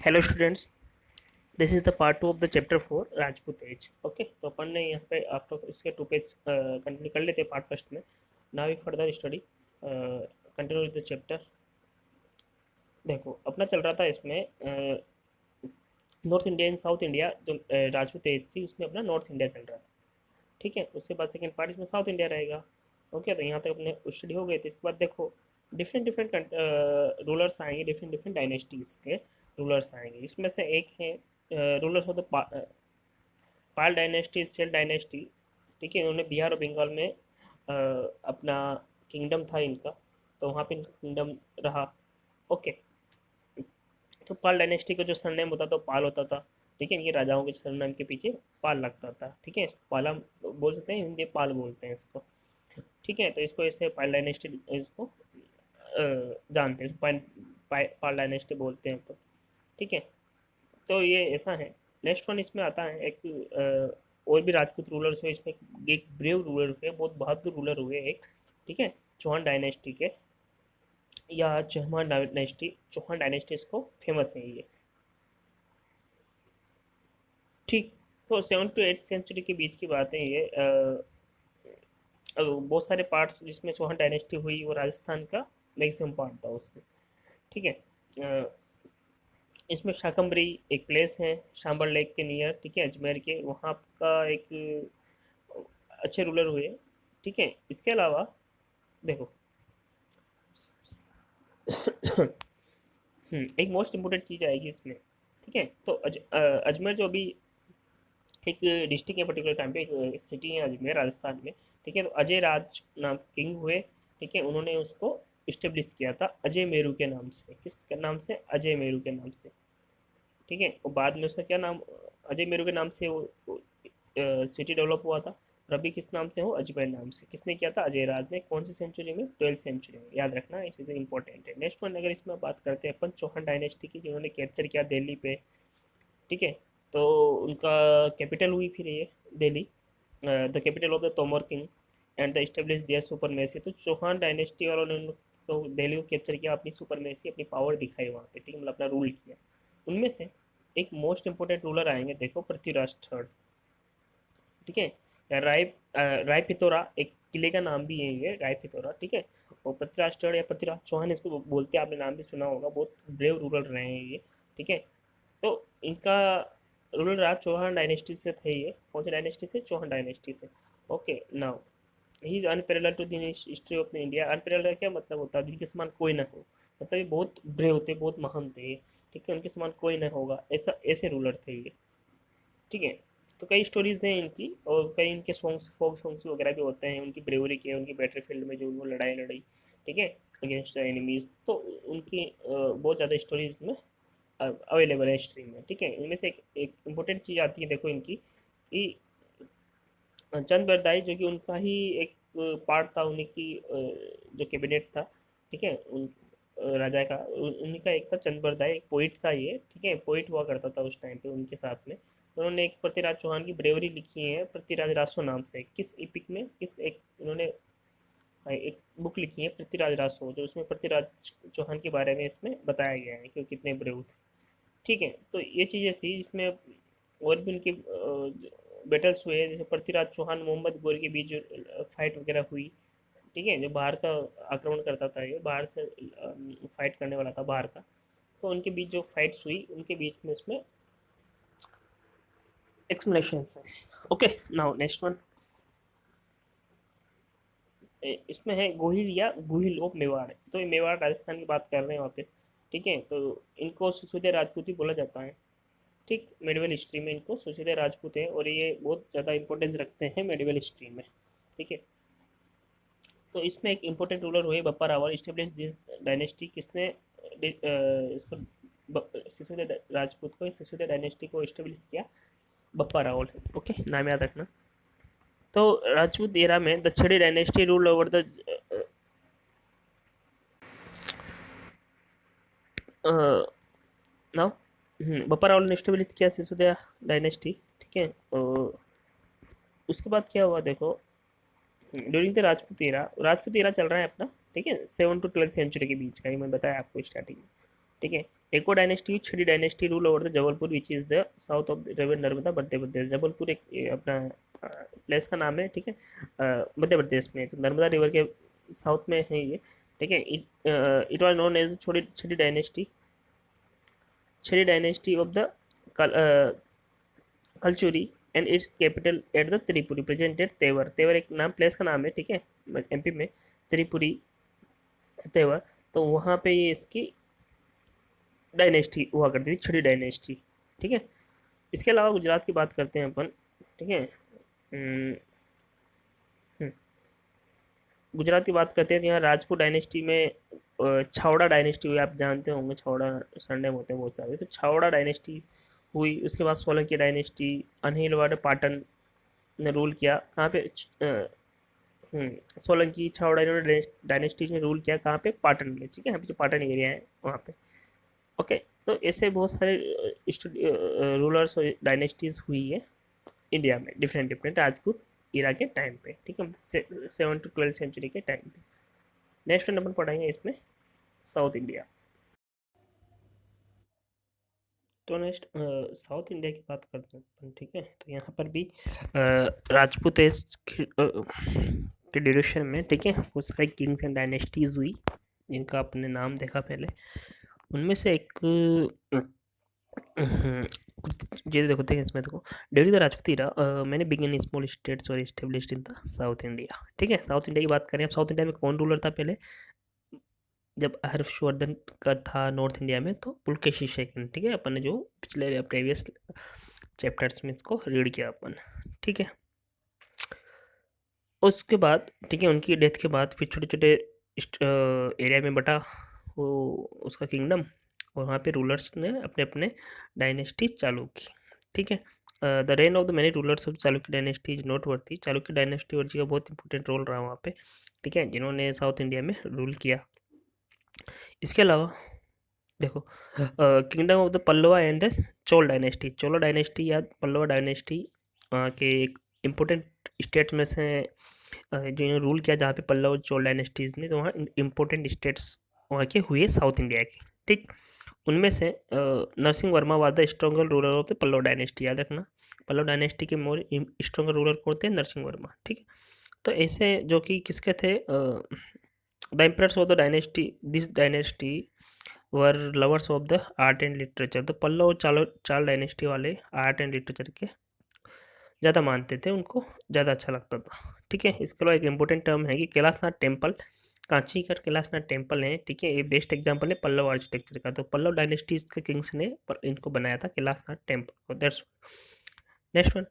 Hello students, this is the part 2 of the chapter 4 Rajput age. Okay, तो अपन ने यहाँ पे आप लोग इसके 2 पेज कंटिन्यू कर लेते हैं पार्ट फर्स्ट में। Now we further study continue with the chapter. देखो, अपना चल रहा था इसमें north India and south India. जो राजपूत एज थी उसमें अपना नॉर्थ इंडिया चल रहा था। ठीक है, उसके बाद सेकेंड पार्ट इसमें साउथ इंडिया रहेगा। ओके, तो यहाँ तक अपने स्टडी हो गए थे। इसके बाद देखो, डिफरेंट डिफरेंट रूलर्स आएंगे, डिफरेंट डिफरेंट डायनेस्टीज के रूलर्स आएंगे। इसमें से एक है rulers of the Pala dynasty, सेल डायनेस्टी। ठीक है, इन्होंने बिहार और बंगाल में अपना किंगडम था इनका, तो वहाँ पे इनका किंगडम रहा। ओके, तो पाल डायनेस्टी का जो सरनेम होता था वो पाल होता था। ठीक है, इनके राजाओं के सरनेम के पीछे पाल लगता था। ठीक है, पाला बोल सकते हैं, हिंदी पाल बोलते हैं इसको। ठीक है, तो इसको ऐसे पाल डायनेस्टी इसको जानते हैं, पाल डायनेस्टी बोलते हैं। तो ठीक है, तो ये ऐसा है। नेक्स्ट वन इसमें आता है एक और भी राजपूत रूलर्स हुए इसमें। एक ब्रेव रूलर हुए, बहुत बहादुर रूलर हुए एक। ठीक है, चौहान डायनेस्टी के, या चौहान डायनेस्टी, चौहान डायनेस्टी इसको फेमस है ये। ठीक, तो 7 to 8 सेंचुरी के बीच की बात है ये। बहुत सारे पार्ट्स जिसमें चौहान डायनेस्टी हुई वो राजस्थान का मैक्सिमम पार्ट था उसमें। ठीक है, इसमें शाकंभरी एक प्लेस है शांबल लेक के नियर। ठीक है, अजमेर के वहाँ का एक अच्छे रूलर हुए। ठीक है, इसके अलावा देखो एक मोस्ट इम्पोर्टेंट चीज़ आएगी इसमें। ठीक है, तो अजमेर जो अभी एक डिस्ट्रिक्ट है, पर्टिकुलर टाइम पे एक सिटी है अजमेर राजस्थान में। ठीक है, तो अजय राज नाम किंग हुए। ठीक है, उन्होंने उसको इस्टेब्लिश किया था अजय मेरू के नाम से। किस नाम से? अजय मेरू के नाम से। ठीक है, और बाद में उसका क्या नाम, अजय मेरू के नाम से वो सिटी डेवलप हुआ था। और अभी किस नाम से हो? अजमेर नाम से। किसने किया था? अजय राज ने। कौन सी सेंचुरी में? 12th सेंचुरी में। याद रखना, इसे इंपॉर्टेंट है। नेक्स्ट वन अगर इसमें बात करते हैं अपन चौहान डायनेस्टी की, जिन्होंने कैप्चर किया दिल्ली पे। ठीक है, तो उनका कैपिटल हुई फिर ये Delhi, the capital of the Tomar king and the establish their supremacy. तो चौहान डायनेस्टी वालों ने तो दिल्ली को कैप्चर किया, अपनी सुपरमेसी, अपनी पावर दिखाई वहाँ पे। ठीक है, मतलब अपना रूल किया। उनमें से एक मोस्ट इंपोर्टेंट रूलर आएंगे, देखो, पृथ्वीराज थर्ड। ठीक है, राय पिथोरा एक किले का नाम भी है ये, राय पिथोरा। ठीक है, और पृथ्वीराज थर्ड या पृथ्वीराज चौहान इसको बोलते हैं, आपने नाम भी सुना होगा। बहुत ब्रेव रूलर रहे हैं ये। ठीक है, तो इनका रूलर राज चौहान डायनेस्टी से थे ये। कौन सी डायनेस्टी से? चौहान डायनेस्टी से। Okay, now he is unparallel to the history of the India. Unparallel क्या मतलब होता है? जिनके समान कोई ना हो, मतलब ये बहुत ब्रेव थे, बहुत महान थे ये। ठीक है, उनके समान कोई ना होगा, ऐसा ऐसे रूलर थे ये। ठीक है, तो कई स्टोरीज हैं इनकी, और कई इनके सॉन्ग्स, फोक सॉन्ग्स वगैरह भी होते हैं उनकी ब्रेवरी के, उनकी बैटल फील्ड में जो वो लड़ाई लड़ी। ठीक है, अगेंस्ट द एनिमीज। तो उनकी बहुत ज़्यादा स्टोरीज में अवेलेबल है हिस्ट्री में। ठीक है, इनमें से एक इम्पोर्टेंट चीज़ आती है, देखो इनकी, कि चंद बरदाई, जो कि उनका ही एक पार्ट था, उन्हीं की जो कैबिनेट था। ठीक है, उन राजा का उन्हीं का एक था चंद बरदाई, एक पोइट था ये। ठीक है, पोइट हुआ करता था उस टाइम पे उनके साथ में। तो उन्होंने एक पृथ्वीराज चौहान की ब्रेवरी लिखी है, पृथ्वीराज रासो नाम से। किस इपिक में, किस एक उन्होंने एक बुक लिखी है पृथ्वीराज रासो, जो उसमें पृथ्वीराज चौहान के बारे में इसमें बताया गया है कि वो कितने ब्रेव थे। ठीक है, तो ये चीज़ें थी जिसमें और भी उनकी बैटल्स हुए, जैसे पृथ्वीराज चौहान मोहम्मद गौरी के बीच जो फाइट वगैरह हुई। ठीक है, जो बाहर का आक्रमण करता था, ये बाहर से फाइट करने वाला था बाहर का। तो उनके बीच जो फाइट्स हुई, उनके बीच में इसमें एक्सप्लेनेशन है। ओके, नाउ नेक्स्ट वन इसमें है गोहिल या गुहिल ऑफ मेवाड़। तो ये मेवाड़ राजस्थान की बात कर रहे हैं वापस। ठीक है, तो इनको सुसुदे राजपूत ही बोला जाता है। ठीक, मेडिवल हिस्ट्री में इनको सुशीले राजपूत हैं, और ये बहुत ज़्यादा इंपॉर्टेंस रखते हैं मेडिवल हिस्ट्री में। ठीक है, तो इसमें एक इम्पोर्टेंट रूलर हुए Bappa Rawal, establish this dynasty. किसने इसको सिसोदिया राजपूत को, सिसोदिया डायनेस्टी को इस्टेब्लिश किया? बप्पा रावल। ओके, नाम याद रखना। तो राजपूत एरा में दक्षिणी dynasty rule over the now Bappa Rawal ने इस्टेब्लिश किया सिसोदिया डायनेस्टी। ठीक है, और उसके बाद क्या हुआ, देखो, ड्यूरिंग द राजपूत एरा चल रहा है अपना। ठीक है, 7 to 12 सेंचुरी के बीच का, ही मैं बताया आपको स्टार्टिंग में। ठीक है, एक और डायनेस्टी छठी dynasty rule over the Jabalpur which is the south of the river Narmada Madhya Pradesh. Jabalpur एक अपना प्लेस का नाम है, ठीक है, मध्य प्रदेश में, तो नर्मदा रिवर के साउथ में है ये, ठीक है। इट वॉज नोन एज छोटी छठी dynasty of the Kalachuri and it's capital at the Tripuri presented तेवर। तेवर एक नाम प्लेस का नाम है, ठीक है, एमपी में, त्रिपुरी तेवर। तो वहाँ पे ये इसकी डायनेस्टी हुआ करती थी, छठी डायनेस्टी, ठीक है। इसके अलावा गुजरात की बात करते हैं अपन, ठीक है। गुजरात की बात करते हैं तो यहाँ राजपूत डायनेस्टी में छावड़ा डायनेस्टी हुई, आप जानते होंगे, छावड़ा सरनेम होते हैं बहुत सारे, तो छावड़ा डायनेस्टी हुई। उसके बाद सोलंकी डायनेस्टी, अनिलवाड़ पाटन ने रूल किया। कहाँ पे? सोलंकी छावड़ा इन्होंने डायनेस्टी ने रूल किया कहाँ पे? पाटन में, ठीक है, यहाँ पे जो पाटन एरिया है वहाँ पे। ओके, तो ऐसे बहुत सारे रूलर्स और डायनेस्टीज हुई है इंडिया में, डिफरेंट डिफरेंट राजपूत इरा के टाइम पे, ठीक है, 7 to 12 सेंचुरी के टाइम पे। नेक्स्ट नंबर पढ़ाएंगे इसमें साउथ इंडिया। तो नेक्स्ट साउथ इंडिया की बात करते हैं, ठीक है। तो यहाँ पर भी राजपूत के ड्यूरेशन में, ठीक है, बहुत सारे किंग्स एंड डायनेस्टीज हुई जिनका आपने नाम देखा पहले। उनमें से एक ये देखो, देखिए इसमें देखो, ड्यूरिंग द राजपूत इरा मैंने begin small states were established in the south India, ठीक है। साउथ इंडिया की बात करें, अब साउथ इंडिया में कौन रूलर था पहले? जब हर्षवर्धन का था नॉर्थ इंडिया में, तो पुलकेशी सेकंड, ठीक है, अपन ने जो पिछले प्रीवियस चैप्टर्स में इसको रीड किया अपन, ठीक है। उसके बाद, ठीक है, उनकी डेथ के बाद फिर छोटे छोटे एरिया में बटा वो उसका किंगडम, और वहाँ पे रूलर्स ने अपने अपने डायनेस्टी चालू की, ठीक है। The reign of the many rulers of Chalukya dynasty is noteworthy. Chalukya dynasty वर्जी का बहुत इंपॉर्टेंट रोल रहा वहाँ पे, ठीक है, जिन्होंने साउथ इंडिया में रूल किया। इसके अलावा देखो, kingdom of the Pallava and the Chola dynasty. Chola dynasty या पल्लवा डायनेस्टी के एक इम्पोर्टेंट स्टेट्स में से जो इन्होंने रूल किया, जहाँ पे पल्लव और चोल डायनेस्टीज ने, तो वहाँ इम्पोर्टेंट स्टेट्स वहाँ के हुए साउथ इंडिया के, ठीक। उनमें से Narasimha Varma was the stronger ruler of the Pallava dynasty. याद रखना, पल्लव डायनेस्टी के मोर स्ट्रॉन्गर रूलर कौन थे? नरसिंह वर्मा, ठीक है। तो ऐसे जो कि किसके थे, the emperors of the dynasty, this dynasty were lovers of the art and literature. तो पल्लव और चाल डायनेस्टी वाले आर्ट एंड लिटरेचर के ज़्यादा मानते थे, उनको ज़्यादा अच्छा लगता था, ठीक है। इसके अलावा एक इंपॉर्टेंट टर्म है कि कैलाशनाथ टेम्पल, कांची का कैलाशनाथ टेम्पल है, ठीक है, ये बेस्ट एग्जांपल है पल्लव आर्किटेक्चर का। तो पल्लव डायनेस्टी के किंग्स ने इनको बनाया था कैलाशनाथ टेम्पल को। That's next one,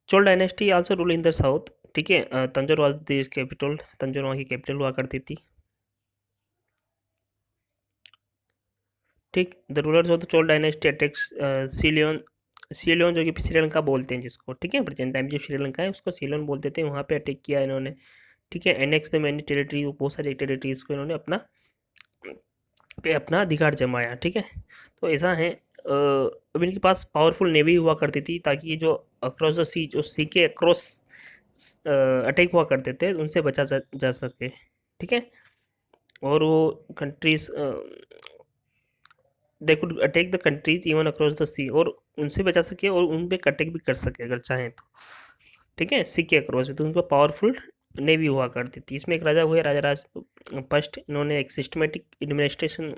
Chola dynasty also rule in the south, ठीक है। Tanjore was the capital, Tanjore वहाँ की कैपिटल हुआ करती थी, ठीक। The rulers of the Chola dynasty attacks Cillian, Cillian जो कि श्रीलंका बोलते हैं जिसको, ठीक है, प्रेजेंट टाइम जो श्रीलंका है उसको सीलियन बोलते थे, वहाँ पे अटैक किया इन्होंने, ठीक है। एनेक्स द मैनी टेरिटरी, बहुत सारी टेरिटरीज को इन्होंने अपना पे अपना अधिकार जमाया, ठीक है। तो ऐसा है, अब इनके पास पावरफुल नेवी हुआ करती थी, ताकि ये जो अक्रॉस द सी, जो सी के अक्रॉस अटैक हुआ करते थे, उनसे बचा जा सके, ठीक है। और वो countries, they could attack the countries even across the sea, और उनसे बचा सके और उन पे अटैक भी कर सके अगर चाहें तो, ठीक है, सी के अक्रॉस में। तो उनका पावरफुल नेवी हुआ करती थी। इसमें एक राजा हुए, राजा राज फर्स्ट। इन्होंने एक सिस्टमेटिक एडमिनिस्ट्रेशन,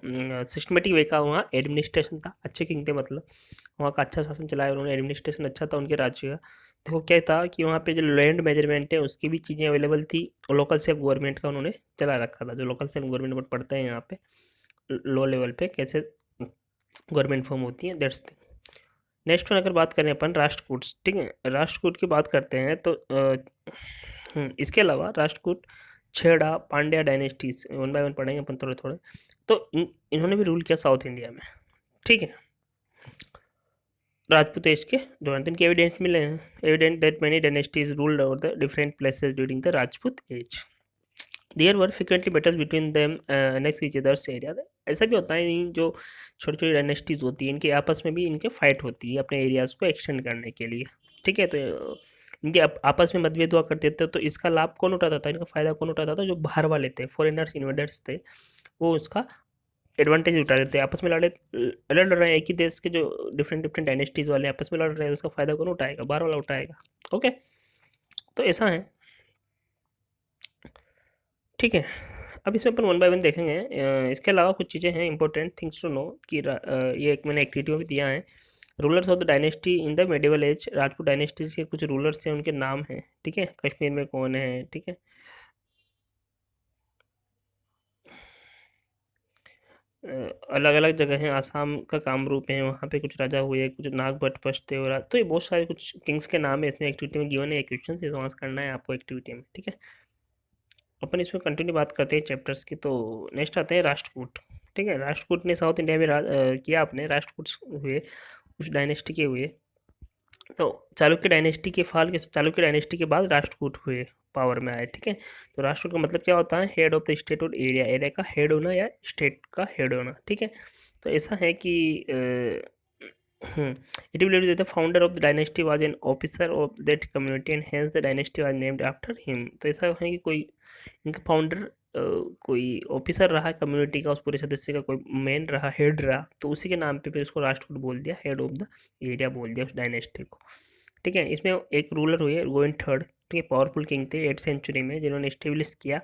सिस्टमेटिक वे का वहाँ एडमिनिस्ट्रेशन था, अच्छे किंग थे, मतलब वहाँ का अच्छा शासन चलाया उन्होंने, एडमिनिस्ट्रेशन अच्छा था उनके राज्य का। देखो क्या था कि वहाँ पे जो लैंड मेजरमेंट है उसकी भी चीज़ें अवेलेबल थी, और लोकल सेल्फ गवर्नमेंट का उन्होंने चला रखा था। जो लोकल सेल्फ गवर्नमेंट पढ़ते हैं यहाँ पे लो लेवल पे, कैसे गवर्नमेंट फॉर्म होती है, दैट्स थिंग। नेक्स्ट वन अगर बात करें अपन राष्ट्रकूट, ठीक है, राष्ट्रकूट की बात करते हैं तो इसके अलावा राष्ट्रकूट, छेड़ा, Pandya dynasties, one by one पढ़ेंगे अपन थोड़े थोड़े। तो इन्होंने भी रूल किया साउथ इंडिया में, ठीक है, राजपूत एज के दौरान। इनके एविडेंस मिले हैं, evident that many dynasties ruled over the different places during the Rajput age. There were frequently battles between them next each others area. ऐसा भी होता है, जो छोटी छोटी डायनेस्टीज होती है, इनके आपस में भी इनके फाइट होती है अपने एरियाज़ को एक्सटेंड करने के लिए, ठीक है। तो इनके आपस में मतभेद हुआ करते थे, तो इसका लाभ कौन उठाता था, इनका फायदा कौन उठाता था, जो बाहर वाले थे, फॉरेनर्स इन्वेडर्स थे, वो उसका एडवांटेज उठा रहे थे। आपस में लड़ रहे हैं, एक ही देश के जो डिफरेंट डिफरेंट डायनेस्टीज वाले आपस में लड़ रहे हैं, उसका फायदा कौन उठाएगा, बाहर वाला उठाएगा। ओके, तो ऐसा है, ठीक है। अब इसमें अपन वन बाय वन देखेंगे। इसके अलावा कुछ चीज़ें हैं इंपॉर्टेंट थिंग्स टू नो कि ये एक मैंने एक्टिविटी में भी दिया है। Rulers of the dynasty in the medieval age, Rajput dynasties के कुछ रूलर्स हैं, उनके नाम हैं, ठीक है। कश्मीर में कौन है, ठीक है। अलग अलग जगह हैं, आसाम का कामरूप है, वहाँ पे कुछ राजा हुए, कुछ नागभट्ट पश्ते और तो ये बहुत सारे कुछ किंग्स के नाम है इसमें एक्टिविटी में गिवन है। क्वेश्चन से आंसर करना है आपको एक्टिविटी में, ठीक है। अपन इसमें कंटिन्यू बात करते हैं चैप्टर्स की। तो नेक्स्ट आते हैं राष्ट्रकूट, ठीक है। राष्ट्रकूट ने साउथ इंडिया में किया अपने, राष्ट्रकूट हुए उस डायनेस्टी के हुए। तो चालुक्य डायनेस्टी के फाल के, चालुक्य डायनेस्टी के बाद राष्ट्रकूट हुए, पावर में आए, ठीक है। तो राष्ट्रकूट का मतलब क्या होता है, हेड ऑफ द स्टेट और एरिया, एरिया का हेड होना या स्टेट का हेड होना, ठीक है। तो ऐसा है कि it will be the founder of the dynasty was an officer of that community and hence the dynasty was named after him. तो ऐसा है कि कोई इनका फाउंडर कोई ऑफिसर रहा कम्युनिटी का, उस पूरे सदस्य का कोई मेन रहा, हेड रहा, तो उसी के नाम पे फिर उसको राष्ट्रकूट बोल दिया, हेड ऑफ द एरिया बोल दिया उस डायनेस्टी को, ठीक है। इसमें एक रूलर हुए गोविंद थर्ड, ठीक है, पावरफुल किंग थे 8th सेंचुरी में, जिन्होंने स्टेब्लिश किया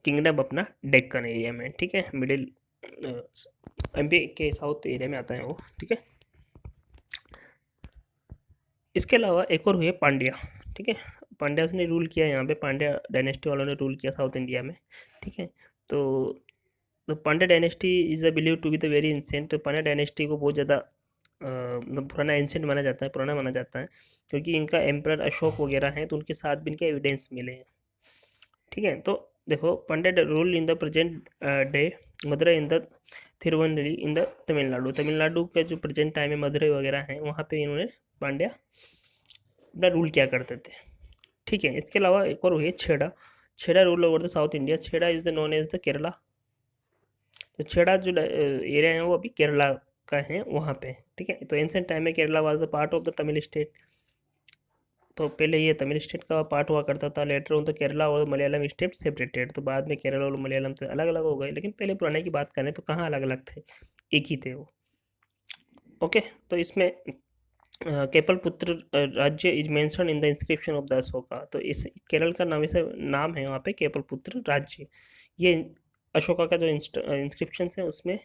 किंगडम अपना डेक्कन एरिया में, ठीक है। मिडिल एमपी के साउथ एरिया में आता है वो, ठीक है। इसके अलावा एक और हुए पांड्या, ठीक है। पांड्यास ने रूल किया यहाँ पे, पांड्या डायनेस्टी वालों ने रूल किया साउथ इंडिया में, ठीक है। तो Pandya dynasty is a believe to be the very ancient. तो पांड्या डायनेस्टी को बहुत ज़्यादा मतलब पुराना एंशिएंट माना जाता है, पुराना माना जाता है, क्योंकि इनका एम्परर अशोक वगैरह हैं, तो उनके साथ भी इनके एविडेंस मिले हैं, ठीक है। तो देखो, Pandya rule in the present day Madurai in the Tirunelveli in the Tamil Nadu, Tamil Nadu का जो प्रेजेंट टाइम है मदुरई वगैरह हैं, वहाँ पे इन्होंने पांड्या अपना रूल किया करते थे, ठीक है। इसके अलावा एक और हुई है Chera, Chera rule over the south India, Chera is the known as the Kerala. तो छेड़ा जो एरिया है वो अभी केरला का है, वहाँ पे, ठीक है। तो एंशिएंट टाइम में Kerala was the part of the Tamil state. तो पहले ये तमिल स्टेट का पार्ट हुआ करता था, लेटर ऑन द केरला और मलयालम स्टेट सेपरेटेड। तो बाद में केरला और मलयालम से अलग अलग हो गए, लेकिन पहले पुराने की बात करें तो कहाँ अलग अलग थे, एक ही थे वो, ओके। तो इसमें केपल पुत्र राज्य is mention in the inscription of the Ashoka. तो इस केरल का नाम, इसे नाम है वहाँ पे केपल पुत्र राज्य, ये अशोका का जो इंस्क्रिप्शन है उसमें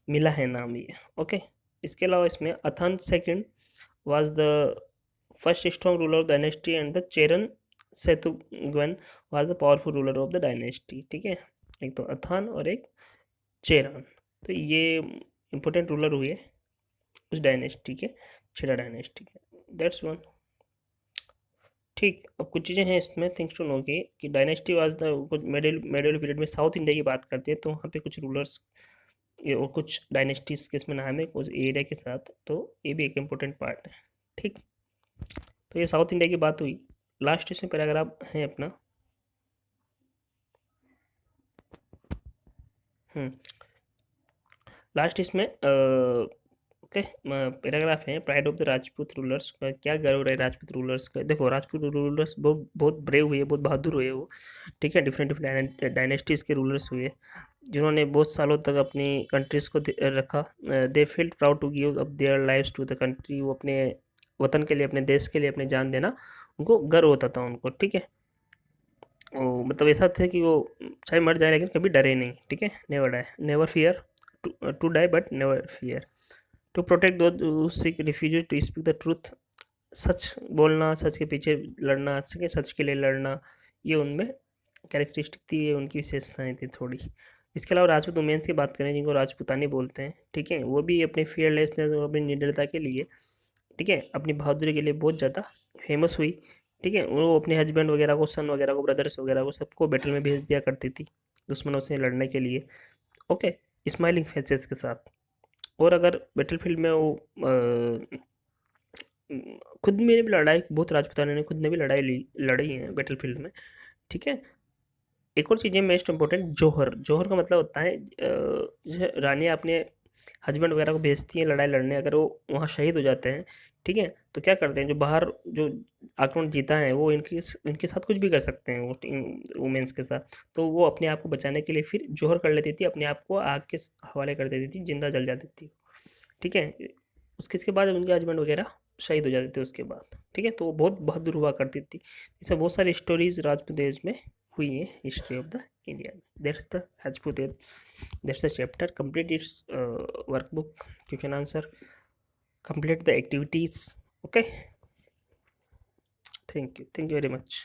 मिला है नाम ये, ओके। इसके अलावा इसमें Athan second was the first strong ruler of dynasty and the Cheran Senguttuvan was the powerful ruler of the dynasty, ठीक है। एक तो अथान और एक चेरन, तो ये इंपॉर्टेंट रूलर हुए उस डायनेस्टी के, चेरा डायनेस्टी के, दैट्स वन, ठीक। अब कुछ चीज़ें हैं इसमें थिंग्स टू नो कि डायनेस्टी वाज द कुछ मेडल पीरियड में साउथ इंडिया की बात करते हैं, तो वहाँ पे कुछ रूलर्स और कुछ डायनेस्टीज के इसमें नाम है कुछ एरिया के साथ, तो ये भी एक इम्पोर्टेंट पार्ट है, ठीक। तो ये साउथ इंडिया की बात हुई। लास्ट इसमें पैराग्राफ है अपना, लास्ट इसमें ओके पैराग्राफ है, pride of the Rajput rulers का, क्या गर्व रहे राजपूत रूलर्स का। देखो, राजपूत रूलर्स बहुत बहुत ब्रेव हुए, बहुत बहादुर हुए वो, ठीक है। डिफरेंट डिफरेंट डायनेस्टीज के रूलर्स हुए, जिन्होंने बहुत सालों तक अपनी कंट्रीज को रखा। They felt proud to give up their lives to the country. वो अपने वतन के लिए, अपने देश के लिए अपने जान देना उनको गर्व होता था उनको, ठीक है। मतलब ऐसा था कि वो चाहे मर जाए लेकिन कभी डरे नहीं, ठीक है। Never die, never fear to die but never fear to protect do seek refuse to speak the truth. सच बोलना, सच के पीछे लड़ना, सच के लिए लड़ना, ये उनमें कैरेक्टरिस्टिक थी, ये उनकी विशेषताएं थी थोड़ी। इसके अलावा राजपूत वुमेन्स की बात करें, जिनको राजपूतानी बोलते हैं, ठीक है, वो भी अपनी फियरलेसनेस और अपनी निडरता के लिए, ठीक है, अपनी बहादुरी के लिए बहुत ज़्यादा फेमस हुई, ठीक है। वो अपने हस्बैंड वगैरह को, सन वगैरह को, ब्रदर्स वगैरह को, सबको बैटल में भेज दिया करती थी दुश्मनों से लड़ने के लिए, ओके, स्माइलिंग फेसेस के साथ। और अगर बैटलफील्ड में वो खुद में भी लड़ाई, बहुत राजपूताना ने खुद ने भी लड़ी है बैटलफील्ड में, ठीक है। एक और चीज़ है मोस्ट इम्पोर्टेंट, जौहर। जौहर का मतलब होता है जैसे रानियाँ अपने हस्बैंड वगैरह को भेजती हैं लड़ाई लड़ने, अगर वो वहाँ शहीद हो जाते हैं, ठीक है। तो क्या करते हैं, जो बाहर जो आक्रमण जीता है वो इनके साथ कुछ भी कर सकते हैं, वो वुमेन्स के साथ। तो वो अपने आप को बचाने के लिए फिर जोहर कर लेती थी, अपने आप को आग के हवाले कर देती थी, जिंदा जल जाती थी। ठीक है। उसके बाद उनके हस्बैंड वगैरह शहीद हो जाते थे उसके बाद। ठीक है। तो वो बहुत बहादुर हुआ करती थी। ऐसे बहुत सारी स्टोरीज राजपूत एज में हुई है, हिस्ट्री ऑफ द इंडिया में। That's the Rajput age, that's the chapter complete its workbook, question answer, complete the activities. Okay, thank you very much.